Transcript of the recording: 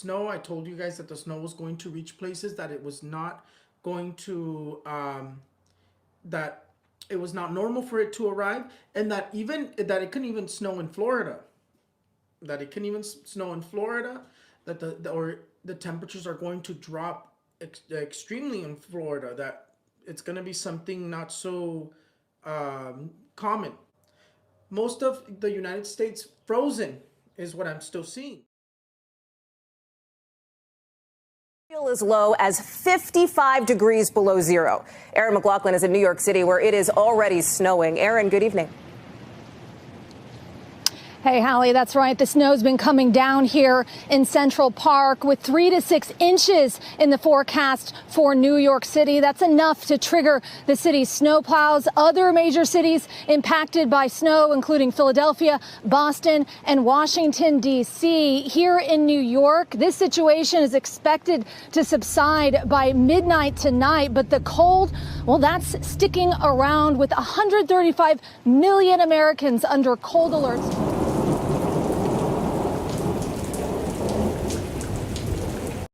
snow, I told you guys that the snow was going to reach places that it was not going to, that it was not normal for it to arrive, and that it couldn't even snow in Florida. That it can even snow in Florida, that the temperatures are going to drop extremely in Florida, that it's going to be something not so common. Most of the United States frozen is what I'm still seeing. As low as 55 degrees below zero. Aaron McLaughlin is in New York City, where it is already snowing. Aaron, good evening. Hey, Hallie, that's right. The snow's been coming down here in Central Park with 3 to 6 inches in the forecast for New York City. That's enough to trigger the city's snowplows. Other major cities impacted by snow, including Philadelphia, Boston, and Washington, D.C. Here in New York, this situation is expected to subside by midnight tonight. But the cold, well, that's sticking around with 135 million Americans under cold alerts.